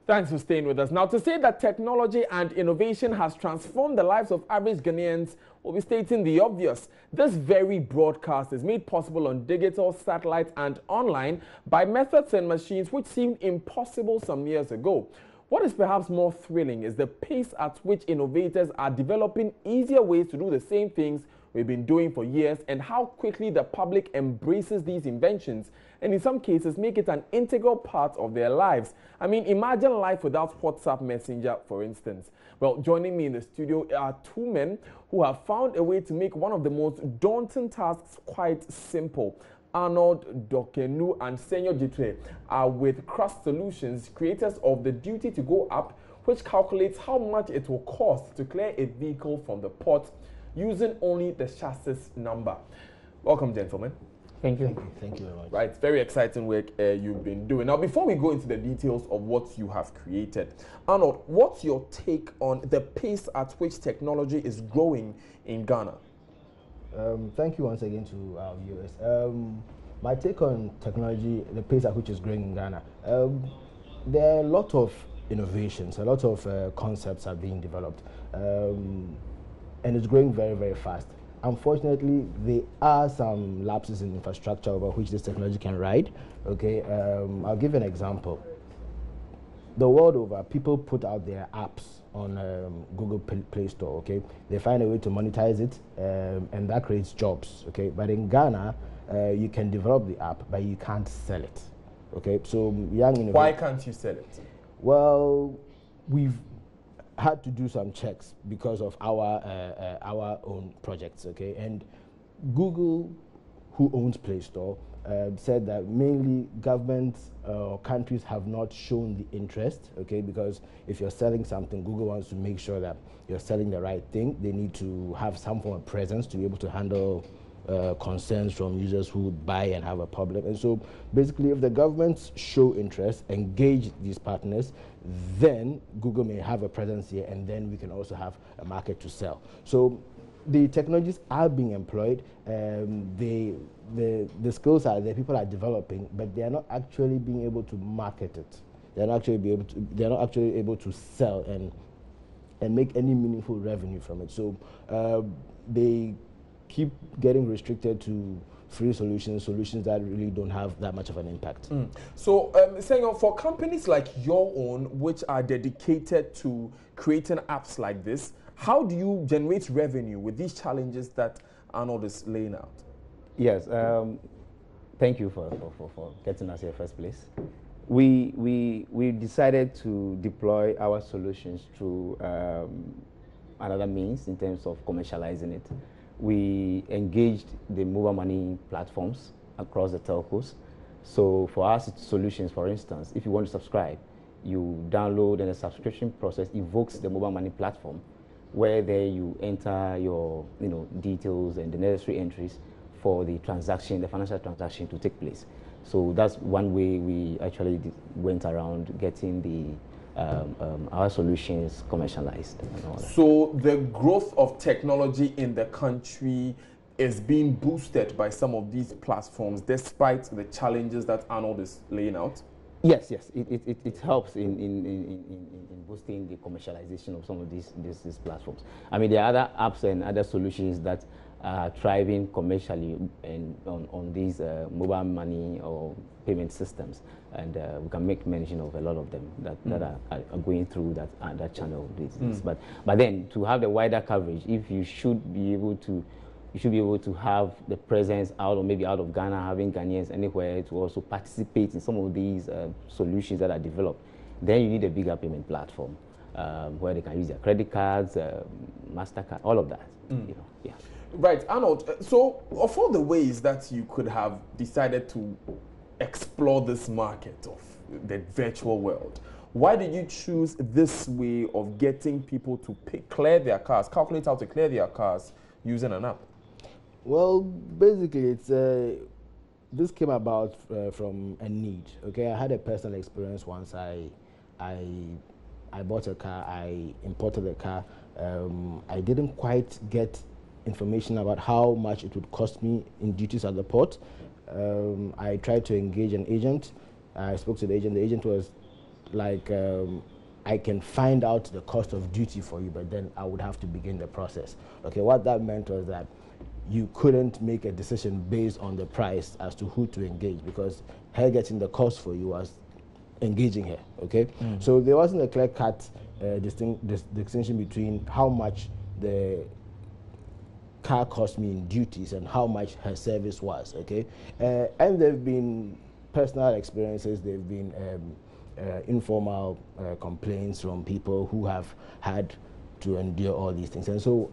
Thanks for staying with us. Now, to say that technology and innovation has transformed the lives of average Ghanaians, we'll be stating the obvious. This very broadcast is made possible on digital, satellite, and online by methods and machines which seemed impossible some years ago. What is perhaps more thrilling is the pace at which innovators are developing easier ways to do the same things we've been doing for years, and how quickly the public embraces these inventions and in some cases make it an integral part of their lives. I mean, imagine life without WhatsApp Messenger, for instance. Well, joining me in the studio are two men who have found a way to make one of the most daunting tasks quite simple. Arnold Dokenu and Senyo Jitre are with Crust Solutions, creators of the Duty to Go app, which calculates how much it will cost to clear a vehicle from the port using only the chassis number. Welcome, gentlemen. Thank you. Thank you very much. Right, very exciting work you've been doing. Now, before we go into the details of what you have created, Arnold, what's your take on the pace at which technology is growing in Ghana? Thank you once again to our viewers. My take on technology, the pace at which it's growing in Ghana, there are a lot of innovations, a lot of concepts are being developed, and it's growing very, very fast. Unfortunately, there are some lapses in infrastructure over which this technology can ride. Okay, I'll give an example. The world over, people put out their apps on Google Play Store. Okay, they find a way to monetize it, and that creates jobs. Okay, but in Ghana, you can develop the app, but you can't sell it. Okay, so why can't you sell it? Well, we've had to do some checks because of our own projects, okay? And Google, who owns Play Store, said that mainly governments or countries have not shown the interest, okay? Because if you're selling something, Google wants to make sure that you're selling the right thing. They need to have some form of presence to be able to handle concerns from users who would buy and have a problem. And so basically, if the governments show interest, engage these partners, then Google may have a presence here, and then we can also have a market to sell. So the technologies are being employed, the skills are there, people are developing, but they are not actually being able to market it. They're not actually able to sell and make any meaningful revenue from it. So they keep getting restricted to free solutions that really don't have that much of an impact. So, Senyo, for companies like your own, which are dedicated to creating apps like this, how do you generate revenue with these challenges that Arnold is laying out? Yes, thank you for getting us here first place. We decided to deploy our solutions through another means in terms of commercializing it. We engaged the mobile money platforms across the telcos. So for us solutions, for instance, if you want to subscribe, you download and the subscription process evokes the mobile money platform, where there you enter your details and the necessary entries for the transaction, the financial transaction to take place. So that's one way we actually went around getting our solutions commercialized. And all that. So the growth of technology in the country is being boosted by some of these platforms, despite the challenges that Arnold is laying out? Yes, it helps in boosting the commercialization of some of these platforms. I mean, there are other apps and other solutions that are thriving commercially and on these mobile money or payment systems, and we can make mention of a lot of them that are going through that channel of business. But then to have the wider coverage, if you should be able to have the presence out of Ghana, having Ghanaians anywhere to also participate in some of these solutions that are developed, then you need a bigger payment platform where they can use their credit cards, MasterCard, all of that. Yeah. Right, Arnold, so of all the ways that you could have decided to explore this market of the virtual world, why did you choose this way of getting people to clear their cars, calculate how to clear their cars using an app? Well, basically, it's this came about from a need. Okay, I had a personal experience once. I bought a car. I imported the car. I didn't quite get information about how much it would cost me in duties at the port. I tried to engage an agent. I spoke to the agent. The agent was like I can find out the cost of duty for you, but then I would have to begin the process. Okay, what that meant was that you couldn't make a decision based on the price as to who to engage, because her getting the cost for you was engaging her. Okay, so there wasn't a clear-cut distinction between how much the car cost me in duties and how much her service was. Okay, and there have been personal experiences. There have been informal complaints from people who have had to endure all these things. And so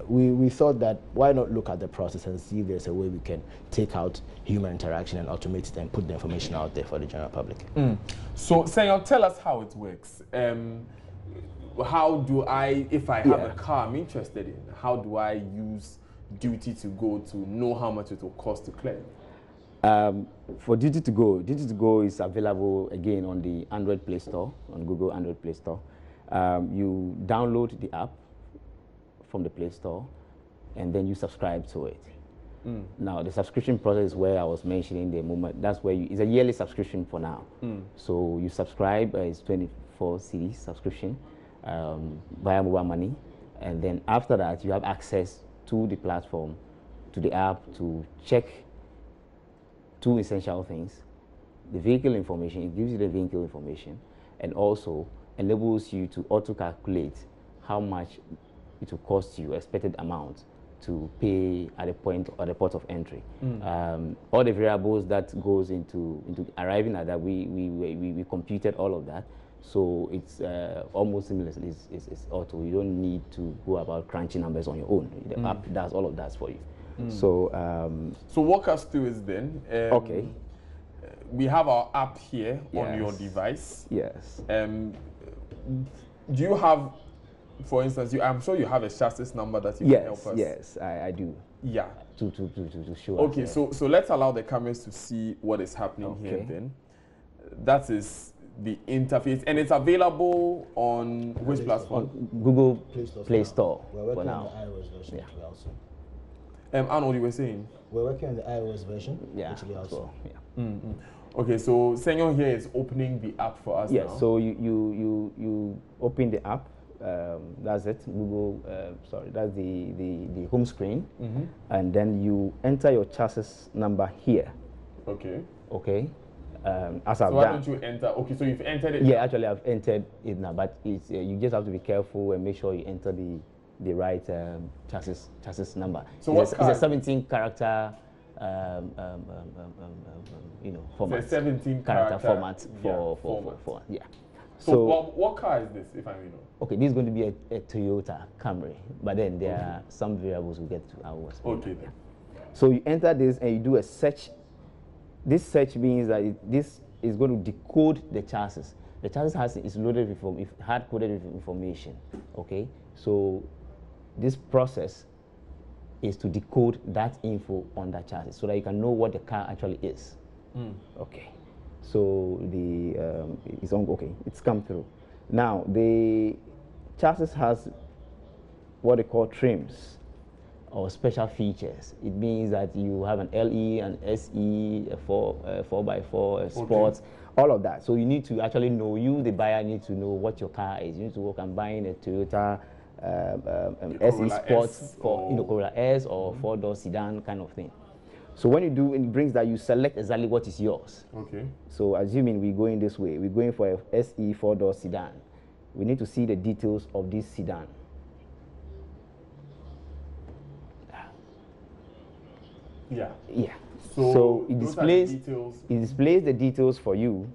we thought that why not look at the process and see if there's a way we can take out human interaction and automate it and put the information out there for the general public. So, Senor, tell us how it works. How do I, if I have a car I'm interested in, how do I use Duty to Go to know how much it will cost to clear? For Duty to Go is available again on the Android Play Store, on Google Android Play Store. You download the app from the Play Store, and then you subscribe to it. Now, the subscription process is where I was mentioning the moment. That's where it's a yearly subscription for now. So you subscribe, it's 24 cedis subscription via mobile money, and then after that, you have access to the platform, to the app, to check two essential things: the vehicle information. It gives you the vehicle information, and also enables you to auto-calculate how much it will cost you, expected amount, to pay at the point or the port of entry. All the variables that goes into arriving at that, we computed all of that. So it's almost similar. It's auto. You don't need to go about crunching numbers on your own. The app does all of that for you. So walk us through it then. Okay. We have our app here on your device. Yes. Do you have, for instance, I'm sure you have a chassis number that you can help us? Yes, I do. Yeah. To show okay, us. So let's allow the cameras to see what is happening here then. That is the interface, and it's available on which platform? On Google Play Store. We're working for on now. the iOS version actually also. Arnold, you were saying? We're working on the iOS version actually also. also. Okay, so Senor here is opening the app for us now. So you open the app. That's it. Google. That's the home screen, and then you enter your chassis number here. Okay. Okay. As so I've why done. don't you enter? Okay, so you've entered it. Yeah, actually I've entered it now, but it's you just have to be careful and make sure you enter the right chassis number. So it's a 17 character format. It's a 17 character format for So what car is this, if I may know? Okay, this is going to be a Toyota Camry, but then there are some variables we'll get to ours. Okay then. So you enter this and you do a search. This search means that this is going to decode the chassis. The chassis is loaded with hard-coded with information. Okay, so this process is to decode that info on that chassis so that you can know what the car actually is. Okay, so it's come through. Now the chassis has what they call trims or special features. It means that you have an LE, an SE, a 4x4, a Sports, all of that. So you need to actually know, the buyer need to know what your car is. You need to work on buying a Toyota SE Sports for Corolla S or 4-door sedan kind of thing. So when you do, it brings that you select exactly what is yours. Okay. So assuming we're going this way, we're going for a SE 4-door sedan. We need to see the details of this sedan. Yeah. So it displays the details for you,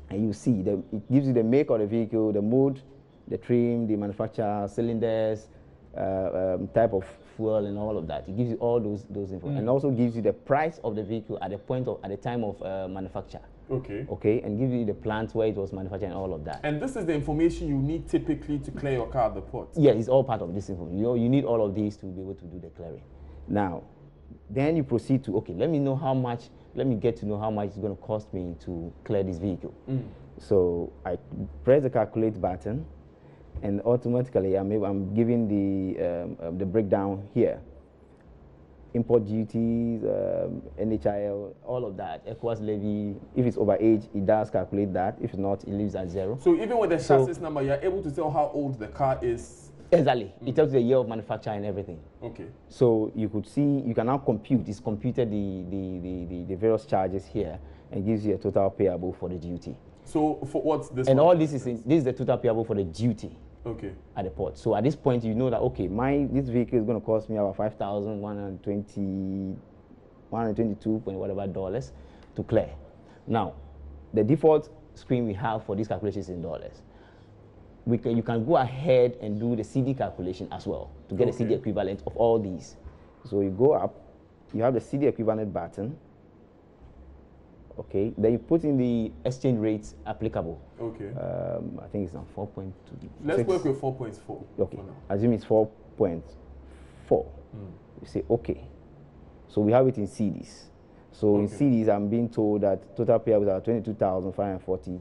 and you see it gives you the make of the vehicle, the mode, the trim, the manufacturer, cylinders, type of fuel, and all of that. It gives you all those information, and also gives you the price of the vehicle at the time of manufacture. Okay. Okay, and gives you the plant where it was manufactured and all of that. And this is the information you need typically to clear your car at the port. Yeah, it's all part of this information. You need all of these to be able to do the clearing. Now, then you proceed to, let me get to know how much it's going to cost me to clear this vehicle. So I press the calculate button, and automatically I'm giving the breakdown here. import duties, NHIL, all of that, ECOWAS levy. If it's over age, it does calculate that. If not, it leaves at 0. So even with the chassis number, you're able to tell how old the car is? Exactly. It tells you the year of manufacture and everything. Okay. So you could see, you can now compute, it's computed the various charges here and gives you a total payable for the duty. So for what's this? And one? all this is the total payable for the duty. Okay. At the port. So at this point, you know that okay, this vehicle is going to cost me about $5,122 point whatever dollars to clear. Now, the default screen we have for these calculations in dollars. You can go ahead and do the CD calculation as well to get a CD equivalent of all these. So you go up, you have the CD equivalent button. Okay, then you put in the exchange rates applicable. Okay. I think it's on 4.2. Let's work with 4.4. Okay. Assume it's 4.4. You say okay. So we have it in CDs. So in CDs, I'm being told that total payables are 22,540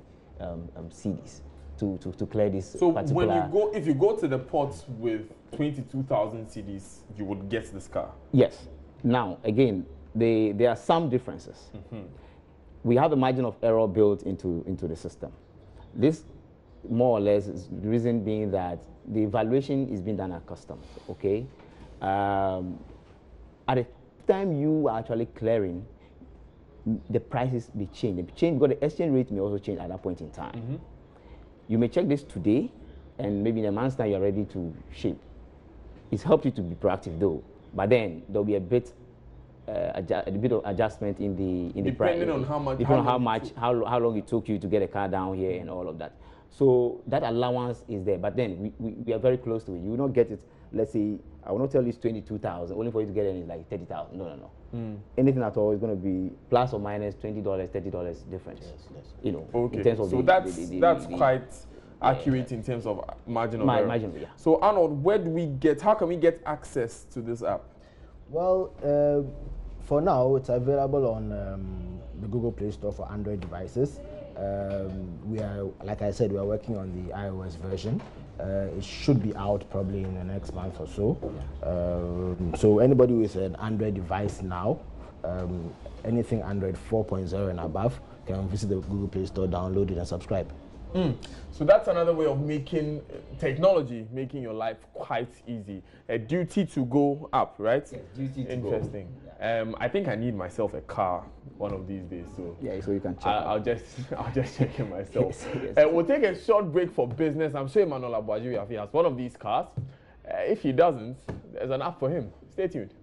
CDs to clear this. So particular. when you go, if you go to the ports with 22,000 CDs, you would get this car. Yes. Now again, there are some differences. We have a margin of error built into the system. This, more or less, is the reason being that the evaluation is being done at customs, okay? At the time you are actually clearing, the prices may change. They change because the exchange rate may also change at that point in time. You may check this today, and maybe in a month's time you're ready to ship. It's helped you to be proactive though, but then there'll be a bit of adjustment in the price. Depending on how much, how long it took you to get a car down here and all of that. So that allowance is there, but then we are very close to it. You will not get it. Let's say I will not tell you it's 22,000, only for you to get it is like 30,000. No. Anything at all is going to be plus or minus $20, $30 difference. Yes. You know, okay. In terms of so that's quite accurate in terms of margin of error. Margin, yeah. So Arnold, how can we get access to this app? Well, for now, it's available on the Google Play Store for Android devices. We are, like I said, we are working on the iOS version. It should be out probably in the next month or so. So anybody with an Android device now, anything Android 4.0 and above, can visit the Google Play Store, download it, and subscribe. So that's another way of making your life quite easy. A duty to go up, right? Yes, duty to Interesting. go. Yeah. I think I need myself a car one of these days. So yeah, so you can check. I'll just check it myself. Yes. We'll take a short break for business. I'm sure Emmanuel Abuaji has one of these cars. If he doesn't, there's an app for him. Stay tuned.